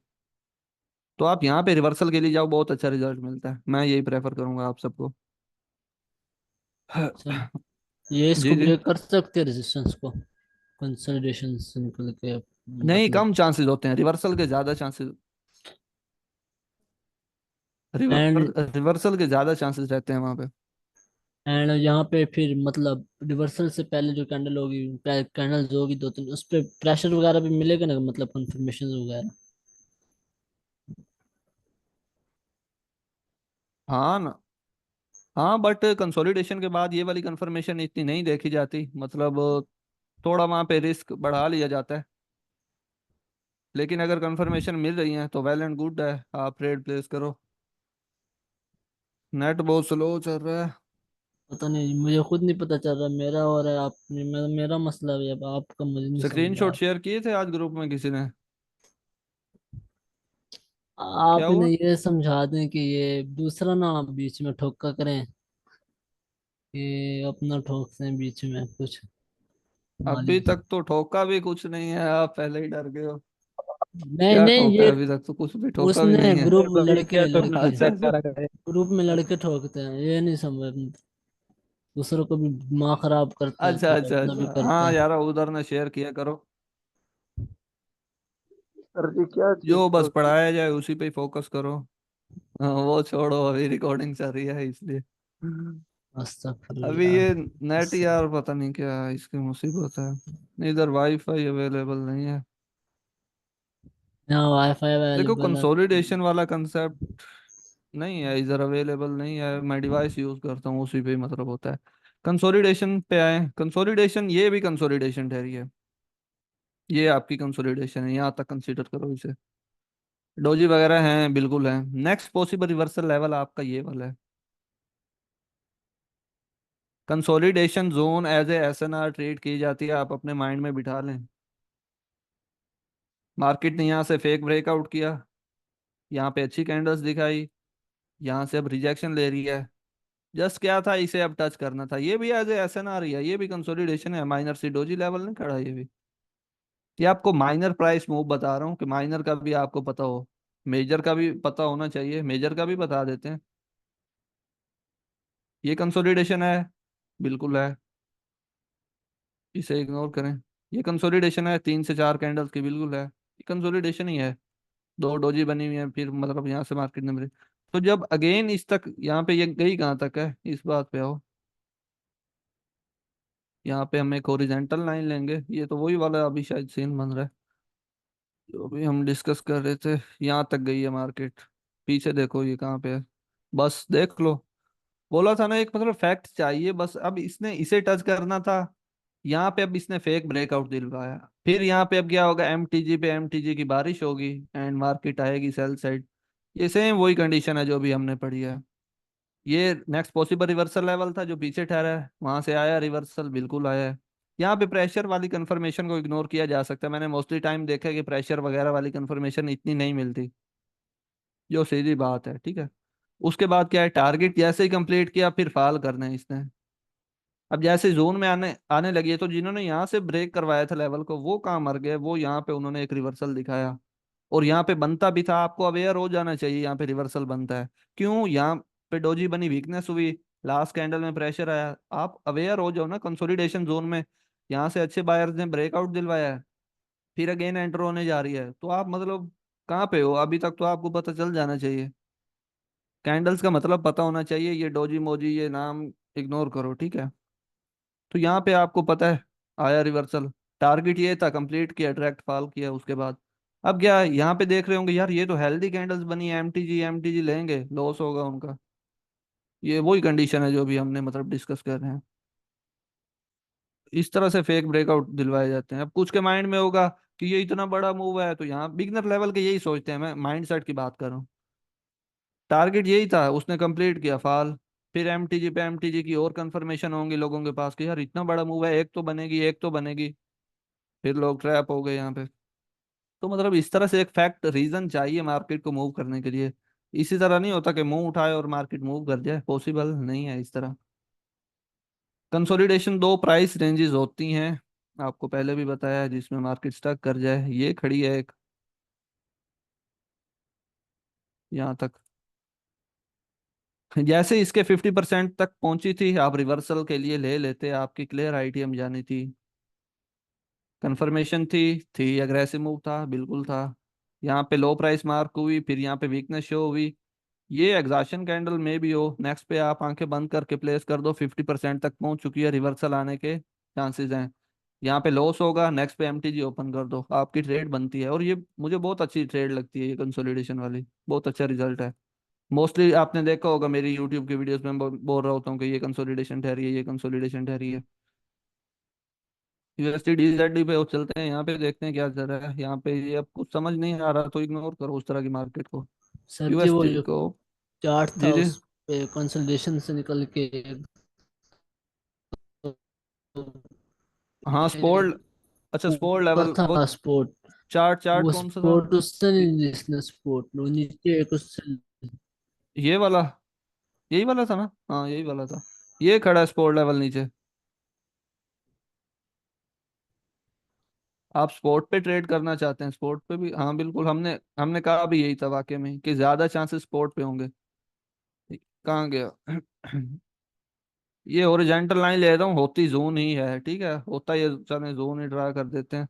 तो आप यहाँ पे रिवर्सल के लिए जाओ, बहुत अच्छा रिजल्ट मिलता है, मैं यही प्रेफर करूंगा आप सबको। अच्छा, ये इसको जी जी। ब्रेक कर सकते हैं रेजिस्टेंस को, कंसोलिडेशन से निकल के, नहीं, मतलब। कम चांसेस होते हैं, रिवर्सल के ज्यादा चांसेस। एंड रिवर्सल के ज्यादा चांसेस रहते हैं वहां पे। एंड यहाँ पे फिर मतलब रिवर्सल से पहले जो कैंडल होगी, कैंडल्स होगी दो तीन, उस पे प्रेशर वगैरह भी मिलेगा ना, मतलब कंफर्मेशन वगैरह। हाँ ना। हाँ, बट कंसोलिडेशन के बाद ये वाली कंफर्मेशन इतनी नहीं देखी जाती, मतलब थोड़ा वहां पे रिस्क बढ़ा लिया जाता है। लेकिन अगर कंफर्मेशन मिल रही है तो वेल एंड गुड है, आप ट्रेड प्लेस करो। नेट बहुत स्लो चल रहा है। पता नहीं, मुझे खुद नहीं पता चल रहा मेरा, और आप मेरा मसला है, अब आपका मुझे नहीं समझ रहा। स्क्रीनशॉट शेयर किए थे आज ग्रुप में किसी ने? क्या आप हुआ? इन्हें ये समझा दें कि ये दूसरा ना बीच में ठोका करें, कि अपना ठोकते हैं बीच में कुछ अभी मालिक। तक तो ठोका भी कुछ नहीं है, आप पहले ही डर गए हो। नहीं क्या नहीं, ठोका ये है? अभी तक तो कुछ भी ठोका भी उसने नहीं है। ग्रुप अभी लड़के क्या तो लड़के अच्छा चेक अच्छा। करा करे। ग्रुप में लड़के ठोकते हैं, ये नहीं समझ, दूसरों को भी दिमाग खराब करते हैं अच्छा तो अच्छा अपना भी अच्छा, करते हाँ हैं। यार, उधर ने शेयर किया करो। सर जी क्या चीज जो बस होती पढ़ाया जाए उसी पे ही फोकस करो। हाँ, वो छोड़ो, अभी रिकॉर्डिंग चल रही है इसलिए। अभी अस्तगफिरुल्लाह। ये नेट यार पता नहीं क्या है, इसकी मुसीबत है, इधर वाईफाई अवेलेबल नहीं है। यहाँ वाईफाई देखो, अवेलेबल है। कंसोलिडेशन वाला कंसेप्ट नहीं है इधर, अवेलेबल नहीं है। मैं डिवाइस यूज करता हूँ, उसी पे ही मतलब होता है। कंसोलिडेशन पे आए, कंसोलिडेशन, ये भी कंसोलिडेशन ठहरी है। ये आपकी कंसोलिडेशन है, यहाँ तक कंसीडर करो इसे। डोजी वगैरह हैं, बिल्कुल है। नेक्स्ट पॉसिबल रिवर्सल लेवल आपका ये वाला है। Consolidation zone as a SNR trade की जाती है, आप अपने माइंड में बिठा लें। मार्केट ने यहाँ से फेक ब्रेकआउट किया, यहाँ पे अच्छी कैंडल्स दिखाई, यहाँ से अब रिजेक्शन ले रही है। जस्ट क्या था, इसे अब टच करना था। ये भी एज ए एसएनआर ही है, ये भी कंसोलिडेशन है, माइनर सी डोजी लेवल नहीं खड़ा ये भी। ये आपको माइनर प्राइस मूव बता रहा हूँ, कि माइनर का भी आपको पता हो। मेजर का भी पता होना चाहिए, मेजर का भी बता देते हैं। ये कंसोलिडेशन है, बिल्कुल है, इसे इग्नोर करें। ये कंसोलिडेशन है, 3 से 4 कैंडल्स की, बिल्कुल है, ये कंसोलिडेशन ही है। दो डोजी बनी हुई है, फिर मतलब यहाँ से मार्केट ने तो जब अगेन इस तक, यहाँ पे ये गई कहाँ तक है, इस बात पे आओ। यहाँ पे हम एक हॉरिजॉन्टल लाइन लेंगे, ये तो वही वाला अभी शायद सीन बन रहा है जो भी हम डिस्कस कर रहे थे। यहाँ तक गई है मार्केट, पीछे देखो ये कहाँ पे है, बस देख लो। बोला था ना, एक मतलब फैक्ट चाहिए बस, अब इसने इसे टच करना था। यहाँ पे अब इसने फेक ब्रेकआउट दिलवाया, फिर यहाँ पे अब क्या होगा, एमटीजी पे एमटीजी की बारिश होगी एंड मार्केट आएगी सेल साइड। ये सेम वही कंडीशन है जो भी हमने पढ़ी है। ये नेक्स्ट पॉसिबल रिवर्सल लेवल था जो पीछे ठहरा है, वहां से आया रिवर्सल, बिल्कुल आया है। यहाँ पे प्रेशर वाली कंफर्मेशन को इग्नोर किया जा सकता है, मैंने मोस्टली टाइम देखा है कि प्रेशर वगैरह वाली कंफर्मेशन इतनी नहीं मिलती, जो सीधी बात है, ठीक है। उसके बाद क्या है, टारगेट जैसे ही कंप्लीट किया फिर फाल करना है इसने। अब जैसे जोन में आने आने लगी है, तो जिन्होंने यहाँ से ब्रेक करवाया था लेवल को, वो कहाँ मर गए, वो यहाँ पे उन्होंने एक रिवर्सल दिखाया। और यहाँ पे बनता भी था, आपको अवेयर हो जाना चाहिए, यहाँ पे रिवर्सल बनता है। क्यों, यहाँ पे डोजी बनी, वीकनेस हुई, लास्ट कैंडल में प्रेशर आया, आप अवेयर हो जाओ ना कंसोलिडेशन जोन में। यहाँ से अच्छे बायर्स ने ब्रेकआउट दिलवाया है, फिर अगेन एंटर होने जा रही है, तो आप मतलब कहाँ पे हो अभी तक, तो आपको पता चल जाना चाहिए। कैंडल्स का मतलब पता होना चाहिए, ये डोजी मोजी ये नाम इग्नोर करो, ठीक है। तो यहाँ पे आपको पता है, आया रिवर्सल, टारगेट ये था, कंप्लीट किया, डायरेक्ट फॉल किया उसके बाद। अब क्या यहाँ पे देख रहे होंगे, यार ये तो हेल्दी कैंडल्स बनी है, एमटीजी एमटीजी लेंगे, लॉस होगा उनका। ये वही कंडीशन है जो भी हमने मतलब डिस्कस कर रहे हैं। इस तरह से फेक ब्रेकआउट दिलवाए जाते हैं। अब कुछ के माइंड में होगा कि ये इतना बड़ा मूव है, तो यहाँ बिगनर लेवल के यही सोचते हैं, मैं माइंड सेट की बात कर रहा हूँ। टारगेट यही था, उसने कंप्लीट किया, फॉल। फिर एमटीजी पे एमटीजी की और कंफर्मेशन होंगी लोगों के पास कि यार इतना बड़ा मूव है, एक तो बनेगी, एक तो बनेगी। फिर लोग ट्रैप हो गए यहाँ पे। तो मतलब इस तरह से एक फैक्ट रीजन चाहिए मार्केट को मूव करने के लिए। इसी तरह नहीं होता कि मुंह उठाए और मार्केट मूव कर जाए, पॉसिबल नहीं है इस तरह। कंसोलिडेशन दो प्राइस रेंजेस होती हैं, आपको पहले भी बताया है, जिसमें मार्केट स्टक कर जाए, ये खड़ी है एक यहाँ तक। जैसे इसके 50% तक पहुंची थी, आप रिवर्सल के लिए ले लेते, आपकी क्लियर आईटीएम जानी थी, कंफर्मेशन थी एग्रेसिव मूव था, बिल्कुल था। यहाँ पे लो प्राइस मार्क हुई, फिर यहाँ पे वीकनेस शो हुई, ये एग्जॉशन कैंडल में भी हो, नेक्स्ट पे आप आंखें बंद करके प्लेस कर दो, 50% तक पहुंच चुकी है, रिवर्सल आने के चांसेस हैं। यहाँ पे लॉस होगा, नेक्स्ट पे एमटीजी ओपन कर दो, आपकी ट्रेड बनती है। और ये मुझे बहुत अच्छी ट्रेड लगती है, ये कंसोलिडेशन वाली बहुत अच्छा रिजल्ट है। मोस्टली आपने देखा होगा मेरी यूट्यूब की वीडियोस में, मैं बोल रहा होता हूँ कि ये कंसोलिडेशन ठहरी है, ये कंसोलिडेशन ठहरी है। यूएसडी डीजेडी पे वो चलते हैं, यहाँ पे देखते हैं क्या चल रहा है। यहाँ पे ये अब कुछ समझ नहीं आ रहा तो इग्नोर करो उस तरह की मार्केट को, सर जी वो यूएसडी जो को। चार्ट था जी जी। उस पे कंसोलिडेशन से निकल के हाँ स्पोर्ट, अच्छा स्पोर्ट ऊपर लेवल वो, था स्पोर्ट। चार्ट चार्ट वो कौन सा था? स्पोर्ट उससे ये नहीं, जिसने स्पोर्ट वो नीचे एक उससे। ये वाला, यही वाला था ना, हाँ यही वाला था। ये खड़ा है स्पोर्ट लेवल नीचे। आप स्पोर्ट पे ट्रेड करना चाहते हैं, स्पोर्ट पे भी, हाँ बिल्कुल, हमने हमने कहा भी यही था वाकई में कि ज्यादा चांसेस स्पोर्ट पे होंगे। कहाँ गया? ये ओरिजेंटल लाइन ले रहा हूँ, होती जोन ही है, ठीक है, होता ये, चले जोन ही ड्रा कर देते हैं।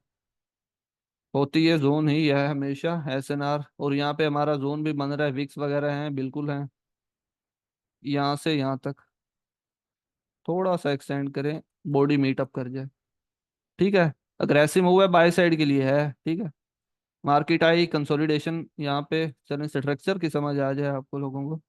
होती ये जोन ही है हमेशा, एसएनआर, और यहाँ पे हमारा जोन भी बन रहा है, विक्स वगैरह हैं, बिल्कुल हैं। यहाँ से यहाँ तक थोड़ा सा एक्सटेंड करें, बॉडी मीटअप कर जाए, ठीक है। अग्रेसिव मूव है, बाय साइड के लिए है, ठीक है। मार्केट आई कंसोलिडेशन, यहाँ पे चलें, स्ट्रक्चर की समझ आ जाए आपको लोगों को।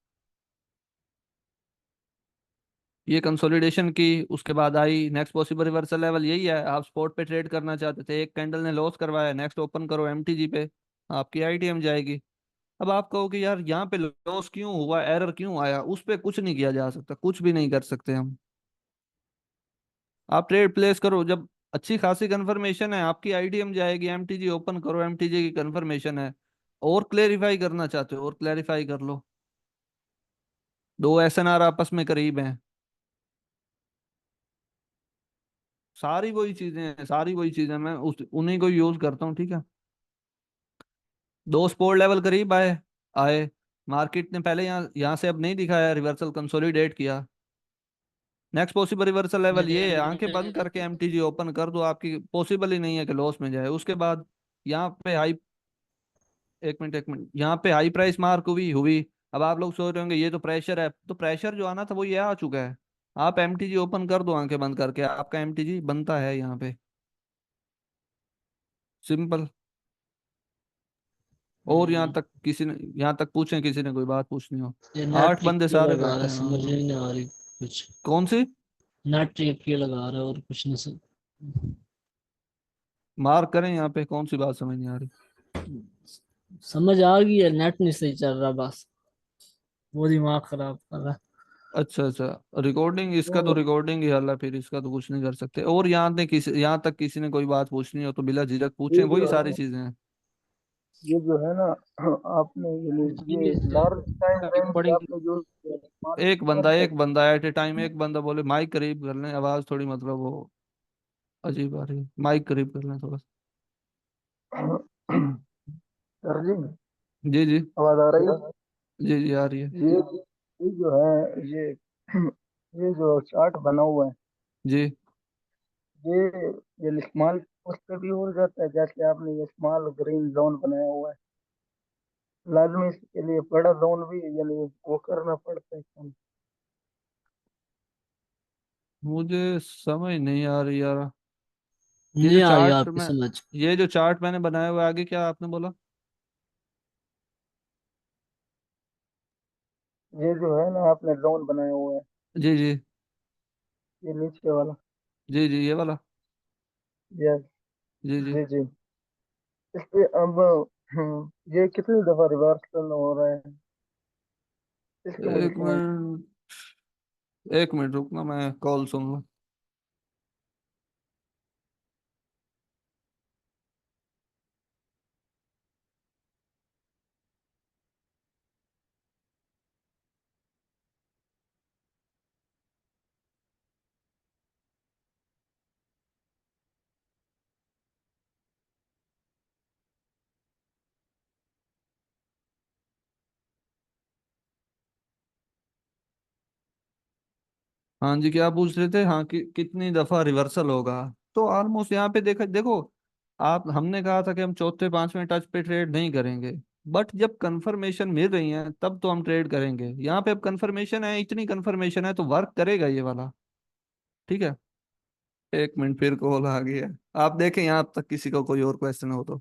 ये कंसोलिडेशन की, उसके बाद आई नेक्स्ट पॉसिबल रिवर्सल लेवल, यही है। आप स्पॉट पे ट्रेड करना चाहते थे, एक कैंडल ने लॉस करवाया, नेक्स्ट ओपन करो एमटीजी पे, आपकी आईटीएम जाएगी। अब आप कहो कि यार यहाँ पे लॉस क्यों हुआ, एरर क्यों आया, उस पे कुछ नहीं किया जा सकता, कुछ भी नहीं कर सकते हम। आप ट्रेड प्लेस करो, जब अच्छी खासी कंफर्मेशन है, आपकी आईटीएम जाएगी, एमटीजी ओपन करो, एमटीजी की कंफर्मेशन है। और क्लेरिफाई करना चाहते हो और क्लेरिफाई कर लो, दो एसएनआर आपस में करीब हैं, सारी वही चीजें हैं, सारी वही चीजें, मैं उस उन्हीं को यूज करता हूँ, ठीक है। दो सपोर्ट लेवल करीब आए आए। मार्केट ने पहले यहाँ यहाँ से अब नहीं दिखाया, रिवर्सल कंसोलिडेट किया। नेक्स्ट पॉसिबल रिवर्सल लेवल ये है, आंखें बंद करके एमटीजी ओपन कर दो, आपकी पॉसिबल ही नहीं है कि लॉस में जाए। उसके बाद यहाँ पे हाई, एक मिनट, यहाँ पे हाई प्राइस मार्क हुई हुई। अब आप लोग सोच रहे होंगे ये तो प्रेशर है, तो प्रेशर जो आना था वो ये आ चुका है। आप एमटीजी ओपन कर दो आंखें बंद करके, आपका एमटीजी बनता है यहाँ पे, सिंपल। और यहाँ हम्म, तक किसी ने, यहाँ तक पूछें, किसी ने कोई बात पूछनी हो। ये नेट 8 बंदे क्यों सारे लगा रहा बैठे है, हैं, हाँ समझ बोलो। ही नहीं आ रही कुछ। कौन सी? नेट क्यों लगा रहा है और कुछ नहीं सर। मार्क करें यहाँ पे, कौन सी बात समझ नहीं आ रही? समझ आ गई है, नेट नहीं सही चल रहा बस, वो दिमाग खराब कर रहा है। अच्छा अच्छा, रिकॉर्डिंग, इसका तो तो रिकॉर्डिंग ही हल है, फिर इसका तो कुछ नहीं कर सकते। और यहाँ तक किसी ने कोई बात पूछनी हो तो बिला झिझक पूछें, ये वही जो सारी है, चीजें हैं। ये जो है ना, आपने ये लार्ज टाइम फ्रेम से रिकॉर्डिंग। आपने जो स्मार्ट एक स्मार्ट बंदा एट ए टाइम, एक बंदा बोले। माइक करीब कर लें, आवाज थोड़ी मतलब वो अजीब आ रही है, माइक करीब कर लें थोड़ा सा। सर जी, जी जी। आवाज आ रही है? जी जी आ रही है। ये जो है, ये जो चार्ट बना हुआ है, जी। ये ये स्मॉल उस पे भी हो जाता है, जैसे आपने ये स्मॉल ग्रीन जोन बनाया हुआ है। लाजमी इसके लिए बड़ा जोन भी यानी वो करना पड़ता है काम। मुझे समझ नहीं आ रही यार। ये जो नहीं आई चार्ट आपकी में, समझ। ये जो चार्ट मैंने बनाया हुआ है, आगे क्या आपने बोला? ये जो है ना आपने जोन बनाया हुआ है, जी जी। ये नीचे वाला। जी जी, ये वाला। यस। जी जी। जी जी। इस पे अब ये कितनी दफा रिवर्स करना हो रहा है, इसके मुझे एक समझ। मिनट, एक मिनट रुकना, मैं कॉल सुन लूँ। हाँ जी, क्या पूछ रहे थे? हाँ, कितनी दफा रिवर्सल होगा? तो ऑलमोस्ट यहाँ पे देखा, देखो, आप, हमने कहा था कि हम चौथे पांचवें टच पे ट्रेड नहीं करेंगे, बट जब कंफर्मेशन मिल रही है तब तो हम ट्रेड करेंगे। यहाँ पे अब कंफर्मेशन है, इतनी कंफर्मेशन है तो वर्क करेगा ये वाला। ठीक है। एक मिनट, फिर कॉल आ गया। आप देखें यहाँ तक किसी को कोई और क्वेश्चन हो तो।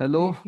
हेलो।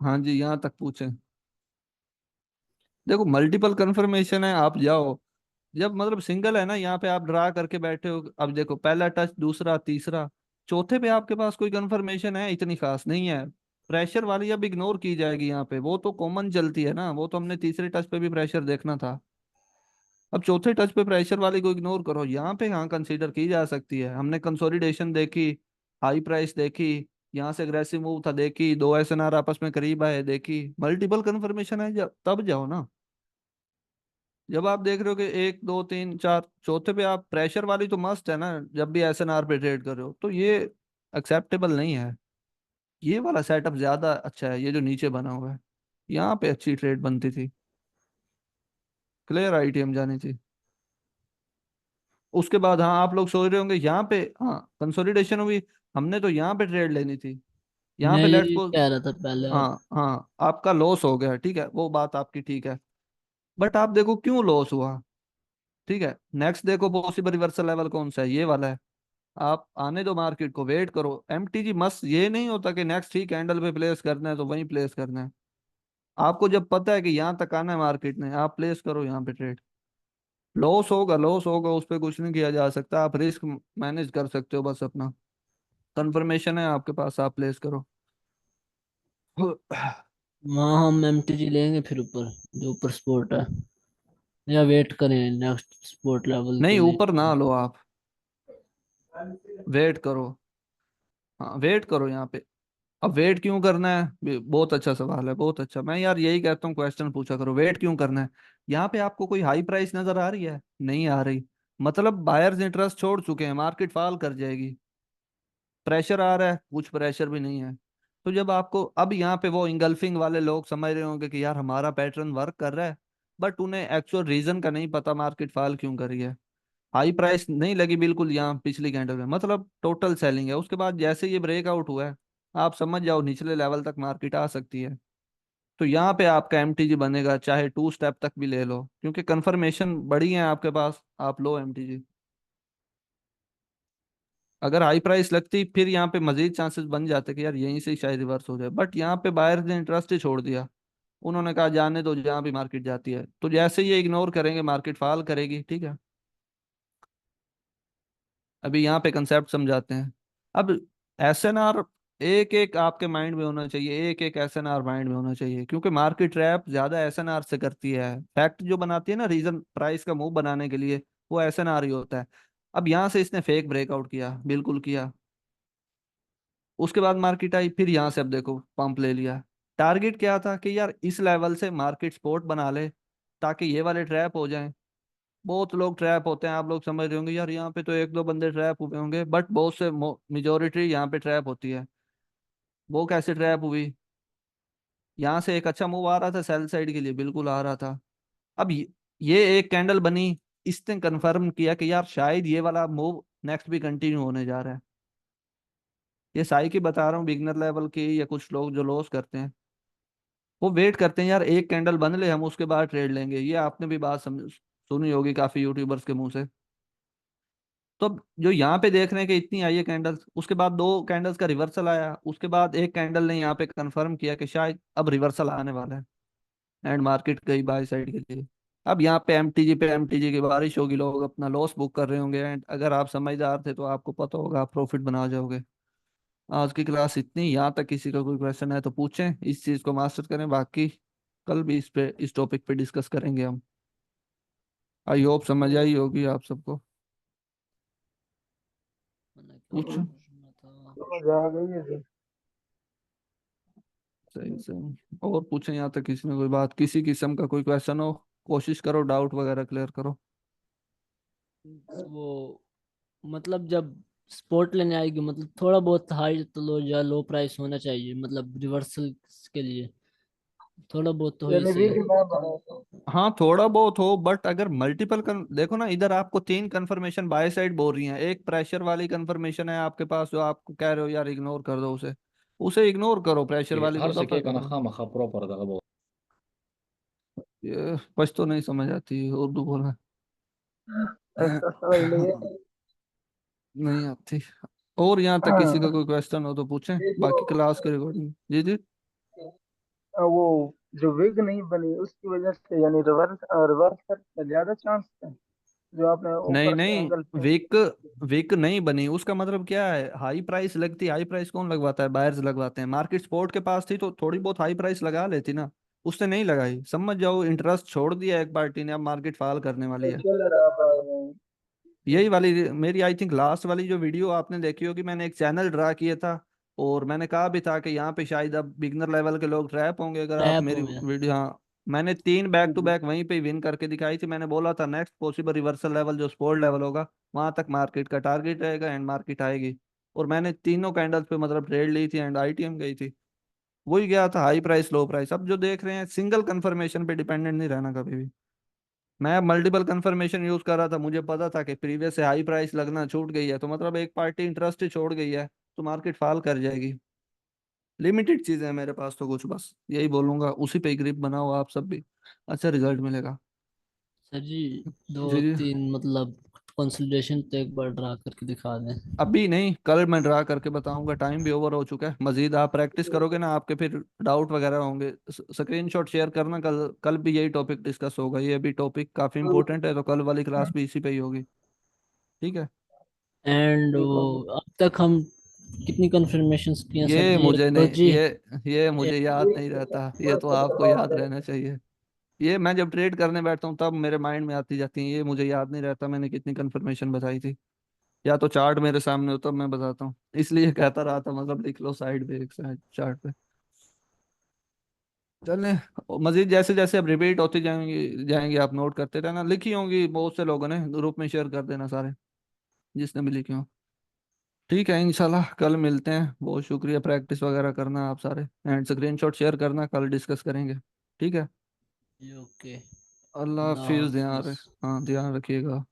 हाँ जी, यहाँ तक पूछें। देखो, मल्टीपल कंफर्मेशन है, आप जाओ। जब मतलब सिंगल है ना, यहाँ पे आप ड्रा करके बैठे हो, अब देखो पहला टच, दूसरा, तीसरा, चौथे पे आपके पास कोई कंफर्मेशन है इतनी खास नहीं है। प्रेशर वाली अब इग्नोर की जाएगी यहाँ पे, वो तो कॉमन चलती है ना, वो तो हमने तीसरे टच पे भी प्रेशर देखना था। अब चौथे टच पे प्रेशर वाली को इग्नोर करो, यहाँ पे हाँ कंसीडर की जा सकती है। हमने कंसोलिडेशन देखी, हाई प्राइस देखी, यहाँ से अग्रेसिव मूव था देखी, दो एसएनआर आपस में करीब आए देखी, मल्टीपल कंफर्मेशन है, जब तब जाओ ना। जब आप देख रहे हो कि एक दो तीन चार चौथे पे आप प्रेशर वाली तो मस्त है ना, जब भी एसएनआर पे ट्रेड कर रहे हो तो ये एक्सेप्टेबल नहीं है। ये वाला सेटअप ज्यादा अच्छा है, ये जो नीचे बना हुआ है, यहाँ पे अच्छी ट्रेड बनती थी, क्लियर आईटीएम जानी थी। उसके बाद हाँ आप लोग सोच रहे होंगे यहाँ पे, हाँ कंसोलिडेशन हुई, हमने तो यहाँ पे ट्रेड लेनी थी, यहाँ मैं पे लेट्स यही को। कह रहा था पहले आप। हाँ हाँ आपका लॉस हो गया, ठीक है, वो बात आपकी ठीक है, बट आप देखो क्यों लॉस हुआ। ठीक है, नेक्स्ट देखो पॉसिबल रिवर्सल लेवल कौन सा है, ये वाला है। आप आने दो मार्केट को, वेट करो, एमटीजी मस्त ये नहीं होता कि नेक्स्ट ही कैंडल पे प्लेस करना है तो वहीं प्लेस करना है। आपको जब पता है कि यहाँ तक आना है मार्केट ने, आप प्लेस करो यहाँ पे ट्रेड। लॉस होगा, लॉस होगा, उस पर कुछ नहीं किया जा सकता, आप रिस्क मैनेज कर सकते हो बस अपना। कंफर्मेशन है आपके पास, आप प्लेस करो। वहाँ हम एमटीजी लेंगे फिर ऊपर, जो ऊपर स्पोर्ट है, या वेट करें नेक्स्ट स्पोर्ट लेवल के नहीं लिए। ऊपर ना लो आप, वेट करो। हाँ वेट करो यहाँ पे। अब वेट क्यों करना है, बहुत अच्छा सवाल है, बहुत अच्छा। मैं यार यही कहता हूँ, क्वेश्चन पूछा करो, वेट क्यों करना है। यहाँ पे आपको कोई हाई प्राइस नजर आ रही है, नहीं आ रही, मतलब बायर्स इंटरेस्ट छोड़ चुके हैं, मार्केट फॉल कर जाएगी। प्रेशर आ रहा है, कुछ प्रेशर भी नहीं है। तो जब आपको अब यहाँ पे वो इंगल्फिंग वाले लोग समझ रहे होंगे कि यार हमारा पैटर्न वर्क कर रहा है, बट उन्हें एक्चुअल रीजन का नहीं पता मार्केट फॉल क्यों कर रही है। हाई प्राइस नहीं लगी बिल्कुल यहाँ पिछली कैंडल में, मतलब टोटल सेलिंग है। उसके बाद जैसे ये ब्रेकआउट हुआ है, आप समझ जाओ निचले लेवल तक मार्केट आ सकती है। तो यहाँ पे आपका एमटीजी बनेगा, चाहे टू स्टेप तक भी ले लो, क्योंकि कंफर्मेशन बड़ी है आपके पास, आप लो एमटीजी। अगर हाई प्राइस लगती फिर यहाँ पे मजीद चांसेस बन जाते कि यार यहीं से शायद रिवर्स हो जाए, बट यहाँ पे बायर्स ने इंटरेस्ट ही छोड़ दिया। उन्होंने कहा जाने दो, जहाँ भी मार्केट जाती है, तो जैसे ये इग्नोर करेंगे मार्केट फॉल करेगी, ठीक है। अभी यहाँ पे कंसेप्ट समझाते हैं। अब एसएनआर एक एक आपके माइंड में होना चाहिए, एक एक एसएनआर माइंड में होना चाहिए, क्योंकि मार्केट ट्रैप ज्यादा एसएनआर से करती है। फैक्ट जो बनाती है ना, रीजन प्राइस का मूव बनाने के लिए, वो एसएनआर ही होता है। अब यहाँ से इसने फेक ब्रेकआउट किया, बिल्कुल किया। उसके बाद मार्केट आई, फिर यहाँ से अब देखो पंप ले लिया। टारगेट क्या था कि यार इस लेवल से मार्केट सपोर्ट बना ले, ताकि ये वाले ट्रैप हो जाएं। बहुत लोग ट्रैप होते हैं, आप लोग समझ रहे होंगे यार यहाँ पे तो एक दो बंदे ट्रैप हुए होंगे, बट बहुत से मेजोरिटी यहाँ पे ट्रैप होती है। वो कैसे ट्रैप हुई, यहाँ से एक अच्छा मूव आ रहा था सेल साइड के लिए, बिल्कुल आ रहा था। अब ये एक कैंडल बनी, इसने कंफर्म किया कि यार शायद ये वाला मूव नेक्स्ट भी कंटिन्यू होने जा रहा है। ये साई की बता रहा हूँ, बिगनर लेवल की, या कुछ लोग जो लॉस करते हैं वो वेट करते हैं यार एक कैंडल बन ले, हम उसके बाद ट्रेड लेंगे। ये आपने भी बात समझ सुनी होगी काफी यूट्यूबर्स के मुंह से। तो अब जो यहाँ पे देख रहे हैं कि इतनी आई है कैंडल्स, उसके बाद दो कैंडल्स का रिवर्सल आया, उसके बाद एक कैंडल ने यहाँ पे कंफर्म किया कि शायद अब रिवर्सल आने वाला है, एंड मार्केट गई बाय साइड के लिए। अब यहाँ पे एमटीजी की बारिश होगी, लोग अपना लॉस बुक कर रहे होंगे, एंड अगर आप समझदार थे तो आपको पता होगा आप प्रॉफिट बना जाओगे। आज की क्लास इतनी, यहाँ तक किसी का कोई क्वेश्चन है तो पूछें, इस चीज को मास्टर करें, बाकी कल भी इस टॉपिक पे डिस्कस करेंगे हम। आई होप समझ आई होगी आप सबको। मैंने क्या पूछो, पूछना था? समझ आ गई है जी। सही सही, और पूछें यहाँ तक किसी ने कोई बात, किसी किस्म का कोई क्वेश्चन हो, कोशिश करो डाउट वगैरह क्लियर करो। वो मतलब जब स्पोर्ट लेने आएगी, मतलब थोड़ा बहुत हाई तो लो या लो प्राइस होना चाहिए, मतलब रिवर्सल के लिए थोड़ा बहुत तो हो ही यानी सही। वीक ना बने। हाँ थोड़ा बहुत हो, बट अगर मल्टीपल देखो ना, इधर आपको तीन कंफर्मेशन बाय साइड बोल रही हैं, एक प्रेशर वाली कंफर्मेशन है आपके पास जो आपको कह रहे हो यार इग्नोर कर दो उसे, उसे इग्नोर करो, प्रेशर ये वाली को हर से दफा क्या कर करना दो। खा मखा प्रॉपर था वो। ये कुछ तो नहीं समझ आती उर्दू बोलना। ऐसा समझ लिए। नहीं आती। और यहाँ तक किसी का हाँ, कोई क्वेश्चन हो तो पूछें, ये बाकी जो क्लास के रिकॉर्डिंग। जी जी। वो जो विग नहीं बनी उसकी वजह से, यानी रिवर्स रिवर्स का ज्यादा चांस है, जो आपने नहीं ऊपर से नहीं, एंगल पे। वीक वीक नहीं बनी उसका मतलब क्या है, हाई प्राइस लगती, हाई प्राइस कौन लगवाता है, बायर्स लगवाते हैं। मार्केट सपोर्ट के पास थी तो थोड़ी बहुत हाई प्राइस लगा लेती ना, उसने नहीं लगाई, समझ जाओ इंटरेस्ट छोड़ दिया एक पार्टी ने, अब मार्केट फॉल करने वाली है। चल रहा था यही वाली मेरी आई थिंक लास्ट वाली जो वीडियो आपने देखी होगी, मैंने एक चैनल ड्रा किया था और मैंने कहा भी था कि यहाँ पे शायद अब बिगनर लेवल के लोग ट्रैप होंगे अगर आप ट्रैप मेरी हो गया। वीडियो, हाँ मैंने 3 बैक टू बैक वहीं पे विन करके दिखाई थी। मैंने बोला था नेक्स्ट पॉसिबल रिवर्सल लेवल जो स्पोर्ट लेवल होगा वहां तक मार्केट का टारगेट रहेगा एंड मार्केट आएगी। और मैंने तीनों कैंडल्स पे मतलब ट्रेड ली थी एंड आईटीएम गई थी। वही गया था हाई प्राइस लो प्राइस। अब जो देख रहे हैं सिंगल कंफर्मेशन पे डिपेंडेंट नहीं रहना कभी भी। मैं मल्टीपल कंफर्मेशन यूज कर रहा था, मुझे पता था कि प्रीवियस से हाई प्राइस लगना छूट गई है तो मतलब एक पार्टी इंटरेस्ट ही छोड़ गई है तो मार्केट फॉल कर जाएगी। लिमिटेड चीजें हैं मेरे पास तो कुछ, बस यही बोलूंगा, उसी पे ग्रिप बनाओ आप सब भी, अच्छा रिजल्ट मिलेगा। सर जी, दो जी जी। तीन मतलब कंसल्टेशन तो एक बार ड्रा करके दिखा दें। अभी नहीं, कल मैं ड्रा करके बताऊंगा, टाइम भी ओवर हो चुका है। मजीद आप प्रैक्टिस करोगे ना आपके फिर डाउट वगैरह होंगे, स्क्रीनशॉट शेयर करना, कल कल भी यही टॉपिक डिस्कस होगा। ये भी टॉपिक काफी इंपॉर्टेंट है तो कल वाली क्लास भी इसी पे ही होगी। ठीक है। एंड ठीक है अब तक हम कितनी कंफर्मेशंस किए हैं सर ये जी? मुझे तो नहीं, जी ये मुझे याद नहीं रहता, ये तो आपको याद सर। रहना चाहिए। ये मैं जब ट्रेड करने बैठता हूँ तब मेरे माइंड में आती जाती है, ये मुझे याद नहीं रहता मैंने कितनी कंफर्मेशन बताई थी। या तो चार्ट मेरे सामने हो तब मैं बताता हूँ, इसलिए कहता रहा था मतलब लिख लो साइड पे, एक साइड चार्ट पे। चलें, मजीद जैसे जैसे अब रिपीट होती जाएंगी जाएंगी आप नोट करते रहना, लिखी होंगी बहुत से लोगों ने, ग्रुप में शेयर कर देना सारे जिसने भी लिखी हो। ठीक है, इंशाल्लाह कल मिलते हैं। बहुत शुक्रिया, प्रैक्टिस वगैरह करना आप सारे एंड स्क्रीनशॉट शेयर करना, कल डिस्कस करेंगे। ठीक है। ओके। अल्लाह अल्लाह हाफिज, हाफिज। हाँ ध्यान रखिएगा।